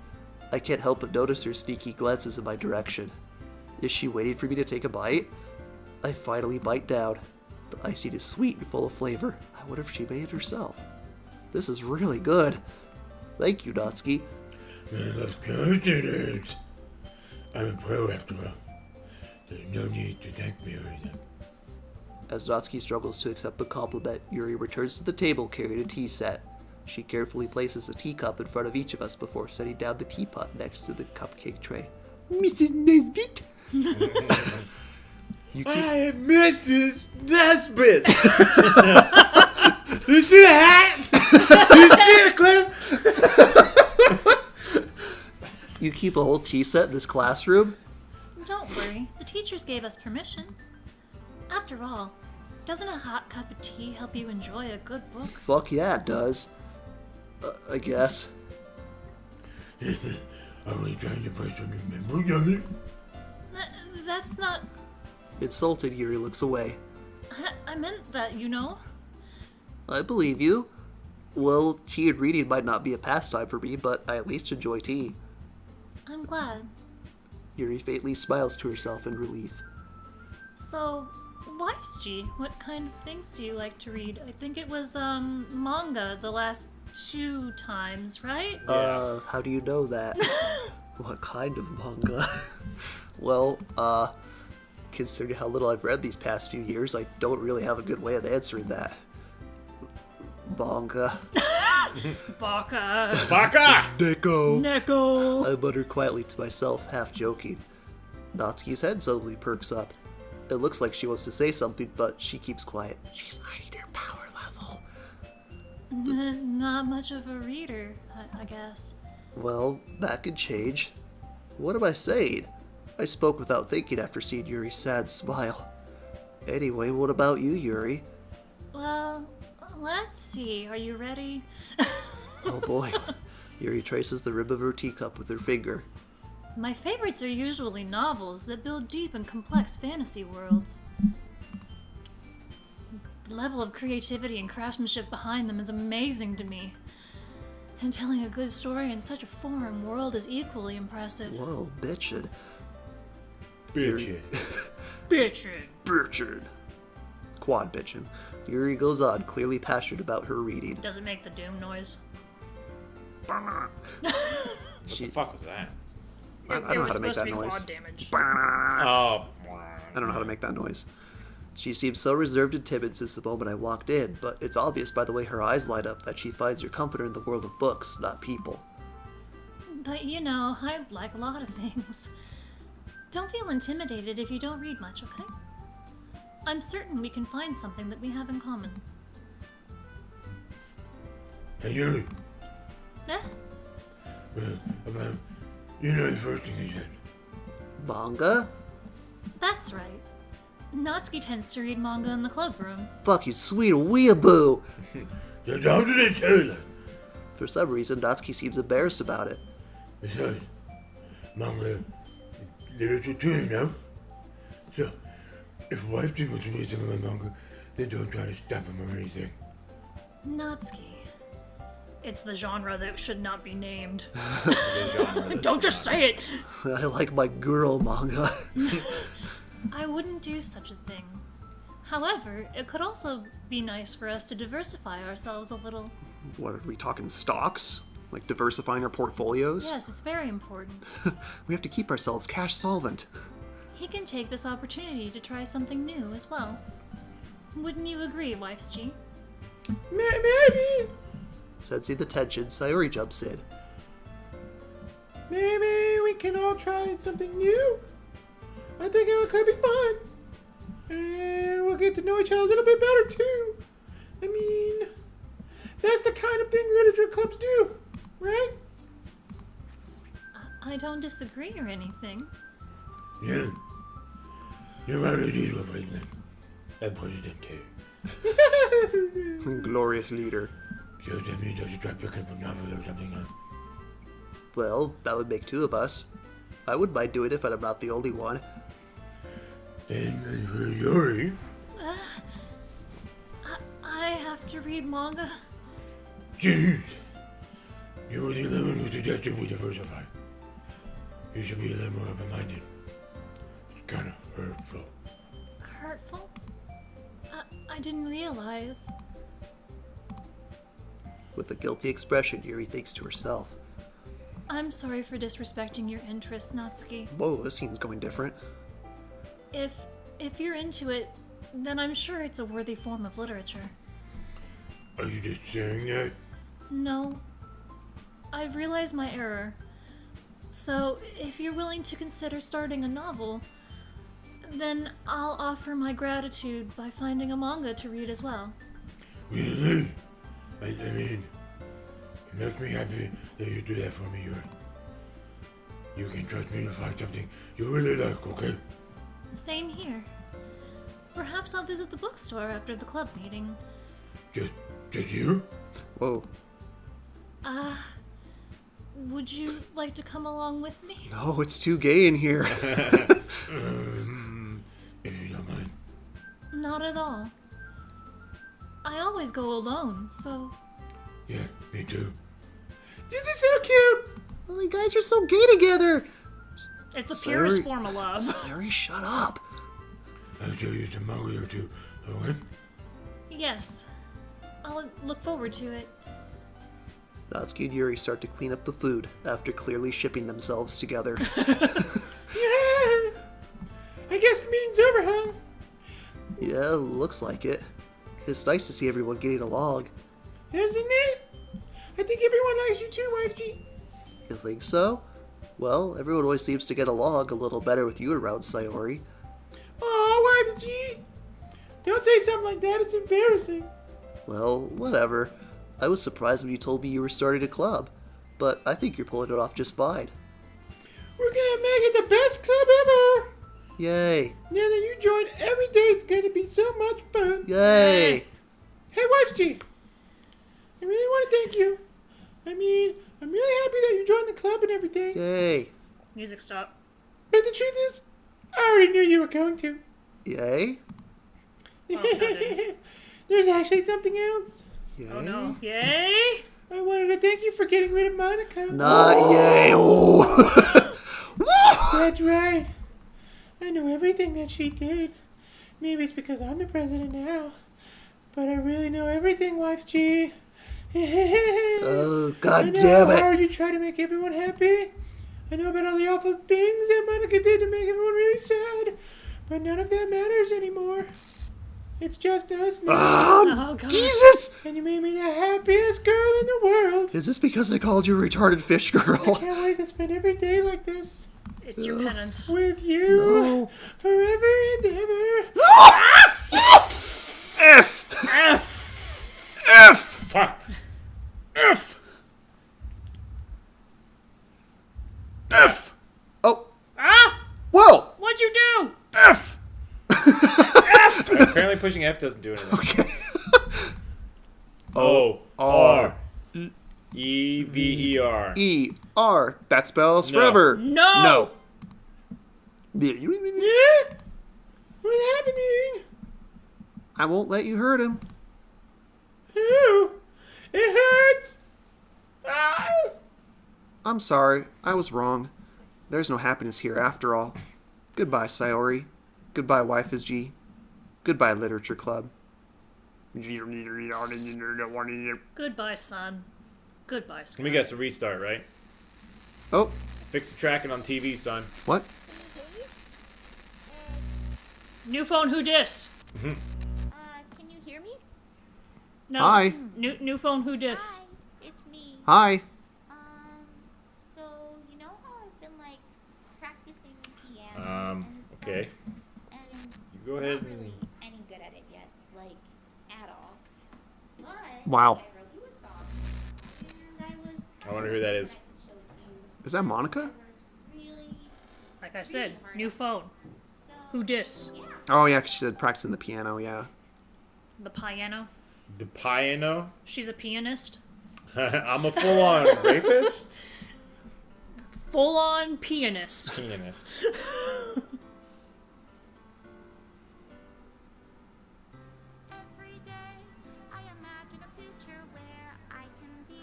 [SPEAKER 1] I can't help but notice her sneaky glances in my direction. Is she waiting for me to take a bite? I finally bite down. The icing is sweet and full of flavor. I wonder if she made it herself. This is really good. Thank you, Natsuki.
[SPEAKER 4] Man, of course it is. I'm a pro after all. There's no need to thank me or anything.
[SPEAKER 1] As Natsuki struggles to accept the compliment, Yuri returns to the table carrying a tea set. She carefully places a teacup in front of each of us before setting down the teapot next to the cupcake tray. Mrs. Nesbit! You keep...
[SPEAKER 2] I am Mrs. Nesbit. You see the hat? You see it, Cliff?
[SPEAKER 1] You keep a whole tea set in this classroom?
[SPEAKER 3] Don't worry, the teachers gave us permission. After all, doesn't a hot cup of tea help you enjoy a good book?
[SPEAKER 1] Fuck yeah, it does. I guess.
[SPEAKER 4] Only trying to push some remember, don't it?
[SPEAKER 3] That's not...
[SPEAKER 1] Insulted, Yuri looks away.
[SPEAKER 3] I meant that, you know?
[SPEAKER 1] I believe you. Well, tea and reading might not be a pastime for me, but I at least enjoy tea.
[SPEAKER 3] I'm glad.
[SPEAKER 1] Yuri faintly smiles to herself in relief.
[SPEAKER 3] So, Wife's-G, what kind of things do you like to read? I think it was, manga the last 2 times, right?
[SPEAKER 1] How do you know that? What kind of manga? Well, considering how little I've read these past few years, I don't really have a good way of answering that. Manga.
[SPEAKER 3] Baka.
[SPEAKER 2] Baka!
[SPEAKER 1] Neko!
[SPEAKER 3] Neko.
[SPEAKER 1] I mutter quietly to myself, half joking. Natsuki's head suddenly perks up. It looks like she wants to say something, but she keeps quiet. She's hiding her power level.
[SPEAKER 3] Not much of a reader, I guess.
[SPEAKER 1] Well, that could change. What am I saying? I spoke without thinking after seeing Yuri's sad smile. Anyway, what about you, Yuri?
[SPEAKER 3] Well, let's see. Are you ready?
[SPEAKER 1] Oh boy. Yuri traces the rim of her teacup with her finger.
[SPEAKER 3] My favorites are usually novels that build deep and complex fantasy worlds. The level of creativity and craftsmanship behind them is amazing to me. And telling a good story in such a foreign world is equally impressive.
[SPEAKER 1] Whoa, bitchin'.
[SPEAKER 2] Bitchin'.
[SPEAKER 3] Bitchin'.
[SPEAKER 1] Bitchin'. Quad bitchin'. Yuri goes on, clearly passionate about her reading.
[SPEAKER 3] Does it make the doom noise?
[SPEAKER 2] What the fuck was that?
[SPEAKER 1] I don't know how to make that noise.
[SPEAKER 3] Quad damage.
[SPEAKER 2] Oh.
[SPEAKER 1] I don't know how to make that noise. She seemed so reserved and timid since the moment I walked in, but it's obvious by the way her eyes light up that she finds her comfort in the world of books, not people.
[SPEAKER 3] But you know, I like a lot of things. Don't feel intimidated if you don't read much, okay? I'm certain we can find something that we have in common.
[SPEAKER 4] Hey, Yuri.
[SPEAKER 3] Eh?
[SPEAKER 4] You know the first thing he said.
[SPEAKER 1] Manga?
[SPEAKER 3] That's right. Natsuki tends to read manga in the club room.
[SPEAKER 1] Fuck you, sweet weeaboo!
[SPEAKER 4] So how did they say that?
[SPEAKER 1] For some reason, Natsuki seems embarrassed about it.
[SPEAKER 4] Besides, manga literature too, you know? So, if wife wants to read some of my manga, then don't try to stop him or anything.
[SPEAKER 3] Natsuki. It's the genre that should not be named.
[SPEAKER 2] The genre that's
[SPEAKER 3] Don't just say it!
[SPEAKER 1] I like my girl manga.
[SPEAKER 3] I wouldn't do such a thing. However, it could also be nice for us to diversify ourselves a little.
[SPEAKER 1] What are we talking, stocks? Like diversifying our portfolios?
[SPEAKER 3] Yes, it's very important.
[SPEAKER 1] We have to keep ourselves cash solvent.
[SPEAKER 3] He can take this opportunity to try something new as well. Wouldn't you agree, Wife's G?
[SPEAKER 1] Maybe! Sensing the tension, Sayori jumps in.
[SPEAKER 2] Maybe we can all try something new. I think it could be fun. And we'll get to know each other a little bit better, too. I mean, that's the kind of thing literature clubs do, right?
[SPEAKER 3] I don't disagree or anything.
[SPEAKER 4] Yeah. You're right, it is what president. And president too.
[SPEAKER 1] Glorious leader.
[SPEAKER 4] So that means I should try picking up a novel or something, huh?
[SPEAKER 1] Well, that would make two of us. I wouldn't mind doing it if I'm not the only one.
[SPEAKER 4] Then for Yuri.
[SPEAKER 3] I have to read manga.
[SPEAKER 4] Jeez. You were the only one who suggested we diversify. You should be a little more open-minded. It's kind of hurtful.
[SPEAKER 3] Hurtful? I didn't realize.
[SPEAKER 1] With a guilty expression, Yuri thinks to herself.
[SPEAKER 3] I'm sorry for disrespecting your interests, Natsuki.
[SPEAKER 1] Whoa, this scene's going different.
[SPEAKER 3] If you're into it, then I'm sure it's a worthy form of literature.
[SPEAKER 4] Are you just saying that?
[SPEAKER 3] No. I've realized my error. So, if you're willing to consider starting a novel, then I'll offer my gratitude by finding a manga to read as well.
[SPEAKER 4] Really? I mean, it makes me happy that you do that for me, Yuri. You can trust me to find something you really like, okay?
[SPEAKER 3] Same here. Perhaps I'll visit the bookstore after the club meeting.
[SPEAKER 4] Just you?
[SPEAKER 1] Whoa.
[SPEAKER 3] Would you like to come along with me?
[SPEAKER 1] No, it's too gay in here.
[SPEAKER 4] If you don't mind.
[SPEAKER 3] Not at all. I always go alone, so...
[SPEAKER 4] Yeah, me too.
[SPEAKER 1] This is so cute! Oh, you guys are so gay together!
[SPEAKER 3] It's the
[SPEAKER 1] Sorry.
[SPEAKER 3] purest form of love.
[SPEAKER 1] Sorry, shut up!
[SPEAKER 4] I'll show you some manga or two, okay?
[SPEAKER 3] Yes. I'll look forward to it.
[SPEAKER 1] Natsuki and Yuri start to clean up the food after clearly shipping themselves together.
[SPEAKER 2] Yeah. I guess the meeting's over, huh?
[SPEAKER 1] Yeah, looks like it. It's nice to see everyone getting along.
[SPEAKER 2] Isn't it? I think everyone likes you too, YG.
[SPEAKER 1] You think so? Well, everyone always seems to get along a little better with you around, Sayori.
[SPEAKER 2] Oh, YG. Don't say something like that. It's embarrassing.
[SPEAKER 1] Well, whatever. I was surprised when you told me you were starting a club, but I think you're pulling it off just fine.
[SPEAKER 2] We're gonna make it the best club ever.
[SPEAKER 1] Yay!
[SPEAKER 2] Now that you join, every day's gonna be so much fun.
[SPEAKER 1] Yay!
[SPEAKER 2] Hey, Wife's G. I really want to thank you. I mean, I'm really happy that you joined the club and everything.
[SPEAKER 1] Yay!
[SPEAKER 3] Music stop.
[SPEAKER 2] But the truth is, I already knew you were going to.
[SPEAKER 1] Yay!
[SPEAKER 2] There's actually something else.
[SPEAKER 1] Yay!
[SPEAKER 3] Oh no. Yay!
[SPEAKER 2] I wanted to thank you for getting rid of Monica.
[SPEAKER 1] Not yay! Oh.
[SPEAKER 2] That's right. I know everything that she did. Maybe it's because I'm the president now. But I really know everything, Wife's G.
[SPEAKER 1] Oh, God
[SPEAKER 2] I know
[SPEAKER 1] damn
[SPEAKER 2] how
[SPEAKER 1] it!
[SPEAKER 2] hard you try to make everyone happy. I know about all the awful things that Monica did to make everyone really sad. But none of that matters anymore. It's just us now.
[SPEAKER 3] Oh god.
[SPEAKER 1] Jesus!
[SPEAKER 2] And you made me the happiest girl in the world.
[SPEAKER 1] Is this because I called you a retarded fish girl?
[SPEAKER 2] Can't wait to spend every day like this.
[SPEAKER 3] It's your penance.
[SPEAKER 2] With you.
[SPEAKER 1] No.
[SPEAKER 2] Forever and ever.
[SPEAKER 1] F!
[SPEAKER 3] F.
[SPEAKER 1] F!
[SPEAKER 4] Fuck.
[SPEAKER 1] F! F! Oh,
[SPEAKER 3] Ah!
[SPEAKER 1] whoa!
[SPEAKER 3] What'd you do?
[SPEAKER 1] F!
[SPEAKER 5] Apparently pushing F doesn't do anything.
[SPEAKER 1] Okay.
[SPEAKER 5] O-R. E-V-E-R.
[SPEAKER 1] E-R. That spells
[SPEAKER 5] No.
[SPEAKER 1] forever.
[SPEAKER 3] No.
[SPEAKER 1] No.
[SPEAKER 2] Yeah? What's happening?
[SPEAKER 1] I won't let you hurt him.
[SPEAKER 2] Ooh. It hurts. Ah.
[SPEAKER 1] I'm sorry. I was wrong. There's no happiness here after all. Goodbye, Sayori. Goodbye, Wife is G. Goodbye, Literature Club.
[SPEAKER 3] Goodbye, son. Goodbye, Scott.
[SPEAKER 5] Let me guess, a restart, right?
[SPEAKER 1] Oh,
[SPEAKER 5] Fix the tracking on TV, son.
[SPEAKER 1] what?
[SPEAKER 3] New phone, who dis?
[SPEAKER 6] Can you hear me?
[SPEAKER 3] No.
[SPEAKER 1] Hi.
[SPEAKER 3] New phone, who dis?
[SPEAKER 6] Hi, it's me.
[SPEAKER 1] Hi.
[SPEAKER 6] So you know how I've been like practicing piano and stuff,
[SPEAKER 5] Okay.
[SPEAKER 6] and
[SPEAKER 5] You go ahead
[SPEAKER 6] not
[SPEAKER 5] and...
[SPEAKER 6] really any good at it yet, like at all. But
[SPEAKER 1] Wow.
[SPEAKER 6] I wrote you a song, and I was.
[SPEAKER 5] I wonder who that is.
[SPEAKER 6] I can show it to you.
[SPEAKER 1] Is that Monica?
[SPEAKER 6] I worked really,
[SPEAKER 3] Like I said,
[SPEAKER 6] hard
[SPEAKER 3] new
[SPEAKER 6] on it.
[SPEAKER 3] phone.
[SPEAKER 6] So
[SPEAKER 3] Who dis?
[SPEAKER 6] yeah.
[SPEAKER 1] Oh, yeah, 'cause she said practicing the piano, yeah.
[SPEAKER 3] The piano.
[SPEAKER 5] The piano?
[SPEAKER 3] She's a pianist.
[SPEAKER 5] I'm a full-on rapist?
[SPEAKER 3] Full-on pianist.
[SPEAKER 5] Pianist.
[SPEAKER 6] Every day I imagine a future where I can be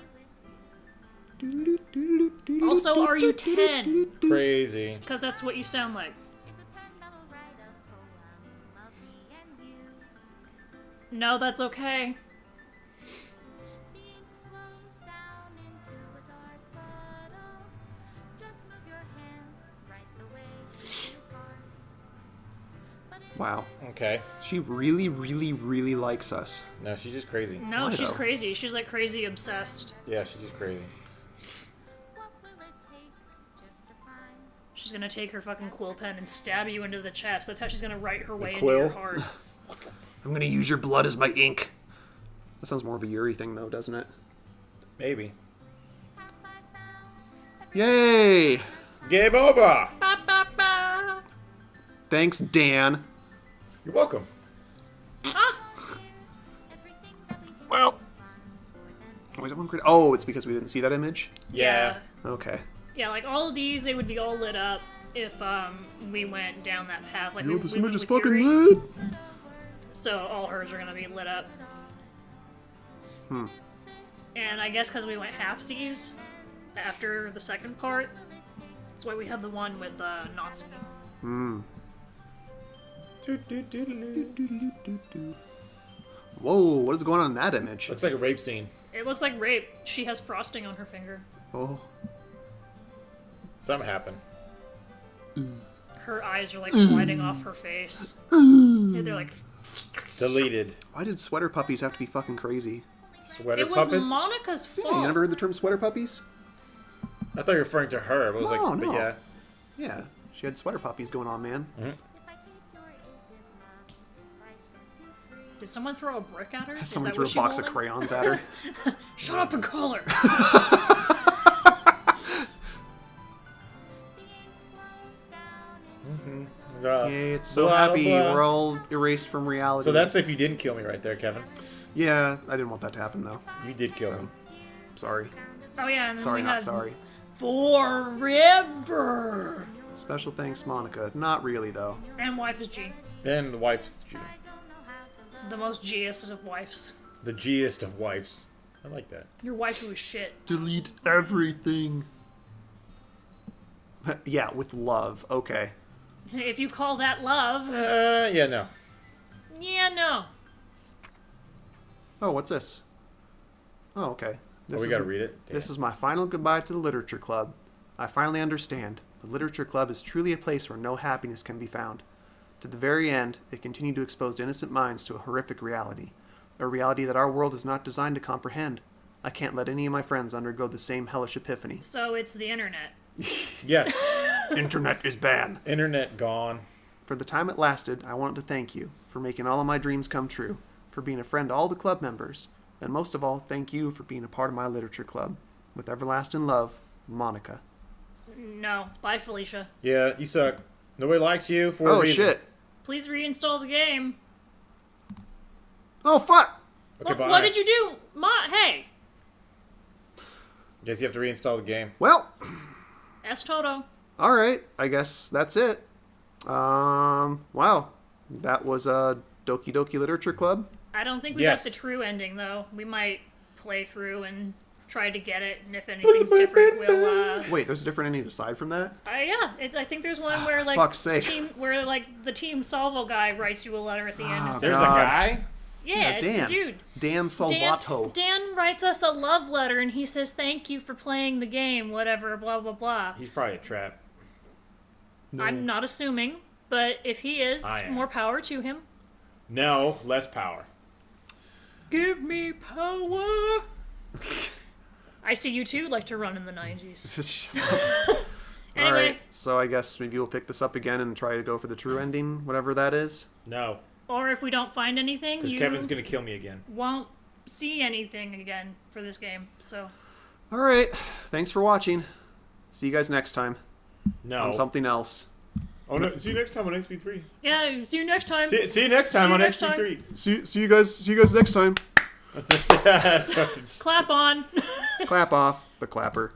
[SPEAKER 6] with you.
[SPEAKER 3] Also, are you 10?
[SPEAKER 5] Crazy.
[SPEAKER 3] Because that's what you sound like.
[SPEAKER 6] Is a pen that will write a poem of me and you.
[SPEAKER 3] No, that's okay.
[SPEAKER 6] The ink flows down into a dark puddle. Just move your hand right the way it is hard. But in
[SPEAKER 1] Wow.
[SPEAKER 6] this
[SPEAKER 5] Okay.
[SPEAKER 1] She really, really, really likes us.
[SPEAKER 5] No, she's just crazy.
[SPEAKER 3] No,
[SPEAKER 1] Why,
[SPEAKER 3] she's
[SPEAKER 1] though?
[SPEAKER 3] crazy. She's like crazy obsessed.
[SPEAKER 5] Yeah, she's just crazy.
[SPEAKER 6] what will it take just to find?
[SPEAKER 3] She's gonna take her fucking quill pen and stab you into the chest. That's how she's gonna write her way into
[SPEAKER 5] quill?
[SPEAKER 3] your heart.
[SPEAKER 1] I'm gonna use your blood as my ink. That sounds more of a Yuri thing, though, doesn't it?
[SPEAKER 5] Maybe.
[SPEAKER 6] Have I found
[SPEAKER 1] Yay!
[SPEAKER 5] Game over!
[SPEAKER 3] Ba, ba, ba.
[SPEAKER 1] Thanks, Dan.
[SPEAKER 5] You're welcome.
[SPEAKER 3] Ah!
[SPEAKER 6] everything that we do
[SPEAKER 1] Well.
[SPEAKER 6] is fun for them?
[SPEAKER 1] Was that one crit? Oh, it's because we didn't see that image?
[SPEAKER 5] Yeah.
[SPEAKER 1] Okay.
[SPEAKER 3] Yeah, like all of these, they would be all lit up if we went down that path. Like
[SPEAKER 1] You know,
[SPEAKER 3] we
[SPEAKER 1] this
[SPEAKER 3] went
[SPEAKER 1] image is
[SPEAKER 3] with
[SPEAKER 1] fucking
[SPEAKER 3] Yuri.
[SPEAKER 1] lit!
[SPEAKER 3] So all hers are gonna be lit up. And I guess because we went halfsies after the second part, that's why we have the one with Nazi.
[SPEAKER 1] Whoa, what is going on in that image?
[SPEAKER 5] Looks like a rape scene.
[SPEAKER 3] It looks like rape. She has frosting on her finger.
[SPEAKER 1] Oh.
[SPEAKER 5] Something happened.
[SPEAKER 3] Her eyes are like sliding off her face. Yeah, they're like.
[SPEAKER 5] Deleted.
[SPEAKER 1] Why did sweater puppies have to be fucking crazy?
[SPEAKER 5] Sweater
[SPEAKER 3] It was
[SPEAKER 5] puppets?
[SPEAKER 3] Monica's
[SPEAKER 1] Yeah,
[SPEAKER 3] fault.
[SPEAKER 1] you never heard the term sweater puppies?
[SPEAKER 5] I thought you were referring to her, but I was
[SPEAKER 1] No,
[SPEAKER 5] like,
[SPEAKER 1] no.
[SPEAKER 5] but yeah.
[SPEAKER 1] Yeah, she had sweater puppies going on, man.
[SPEAKER 6] If I take your is it love? If I set you free?
[SPEAKER 3] Did someone throw a brick at her? Is
[SPEAKER 1] Someone
[SPEAKER 3] that
[SPEAKER 1] threw
[SPEAKER 3] what
[SPEAKER 1] a
[SPEAKER 3] she
[SPEAKER 1] box of
[SPEAKER 3] holding?
[SPEAKER 1] crayons at her.
[SPEAKER 3] Shut up and call her.
[SPEAKER 6] The ink flows down into
[SPEAKER 1] Yay, it's so
[SPEAKER 5] Blah,
[SPEAKER 1] happy.
[SPEAKER 5] blah.
[SPEAKER 1] We're all erased from reality.
[SPEAKER 5] So that's if you didn't kill me right there, Kevin.
[SPEAKER 1] Yeah, I didn't want that to happen, though.
[SPEAKER 5] You did kill me.
[SPEAKER 1] Sorry.
[SPEAKER 3] Oh yeah, and then
[SPEAKER 1] Sorry,
[SPEAKER 3] we
[SPEAKER 1] not
[SPEAKER 3] had
[SPEAKER 1] sorry.
[SPEAKER 3] Forever.
[SPEAKER 1] Special thanks, Monica. Not really, though.
[SPEAKER 3] And wife is G.
[SPEAKER 5] And the wife's G.
[SPEAKER 3] The most G-est of wives.
[SPEAKER 5] The G-est of wives. I like that.
[SPEAKER 3] Your wife who is shit.
[SPEAKER 1] Delete everything. Yeah, with love. Okay.
[SPEAKER 3] If you call that love,
[SPEAKER 5] Yeah, no.
[SPEAKER 3] yeah, no.
[SPEAKER 1] Oh, what's this? Oh, okay.
[SPEAKER 5] We gotta read it.
[SPEAKER 1] This is my final goodbye to the Literature Club. I finally understand. The Literature Club is truly a place where no happiness can be found. To the very end, it continued to expose innocent minds to a horrific reality. A reality that our world is not designed to comprehend. I can't let any of my friends undergo the same hellish epiphany.
[SPEAKER 3] So it's the internet.
[SPEAKER 5] Yes.
[SPEAKER 1] Internet is banned.
[SPEAKER 5] Internet gone.
[SPEAKER 1] For the time it lasted, I wanted to thank you for making all of my dreams come true, for being a friend to all the club members, and most of all, thank you for being a part of my literature club. With everlasting love, Monica.
[SPEAKER 3] No. Bye, Felicia.
[SPEAKER 5] Yeah, you suck. Nobody likes you for a
[SPEAKER 1] Oh,
[SPEAKER 5] reason.
[SPEAKER 1] shit.
[SPEAKER 3] Please reinstall the game.
[SPEAKER 1] Oh, fuck!
[SPEAKER 5] Okay, bye.
[SPEAKER 3] What did you do? Hey.
[SPEAKER 5] Guess you have to reinstall the game.
[SPEAKER 1] Well,
[SPEAKER 3] S Toto.
[SPEAKER 1] alright. I guess that's it. Wow. That was a Doki Doki Literature Club.
[SPEAKER 3] I don't think we
[SPEAKER 5] Yes.
[SPEAKER 3] got the true ending, though. We might play through and try to get it, and if anything's different, we'll,
[SPEAKER 1] Wait, there's a different ending aside from that?
[SPEAKER 3] yeah, I think there's one where, like,
[SPEAKER 1] Fuck's sake.
[SPEAKER 3] the Team Salvo guy writes you a letter at the end. and
[SPEAKER 5] There's
[SPEAKER 3] says,
[SPEAKER 5] a
[SPEAKER 1] God.
[SPEAKER 5] guy?
[SPEAKER 3] yeah, it's
[SPEAKER 1] Dan.
[SPEAKER 3] the dude.
[SPEAKER 1] Dan Salvato.
[SPEAKER 3] Dan writes us a love letter, and he says, thank you for playing the game, whatever, blah, blah, blah.
[SPEAKER 5] He's probably a trap.
[SPEAKER 3] I'm not assuming, but if he is,
[SPEAKER 5] I am.
[SPEAKER 3] more power to him.
[SPEAKER 5] No, less power.
[SPEAKER 3] Give me power. I see you too like to run in the 90s. Anyway,
[SPEAKER 1] Alright, so I guess maybe we'll pick this up again and try to go for the true ending, whatever that is.
[SPEAKER 5] No.
[SPEAKER 3] or if we don't find anything,
[SPEAKER 5] Because
[SPEAKER 3] you
[SPEAKER 5] Kevin's going to kill me again.
[SPEAKER 3] won't see anything again for this game. So,
[SPEAKER 1] Alright, thanks for watching. See you guys next time
[SPEAKER 5] No.
[SPEAKER 1] on something else.
[SPEAKER 4] Oh no! See you next time on XP3.
[SPEAKER 3] yeah, see you next time.
[SPEAKER 5] See you next time
[SPEAKER 3] See you
[SPEAKER 5] on
[SPEAKER 3] next time.
[SPEAKER 5] XP3.
[SPEAKER 1] See you guys next time.
[SPEAKER 5] That's fucking...
[SPEAKER 3] Clap on.
[SPEAKER 1] Clap off the clapper.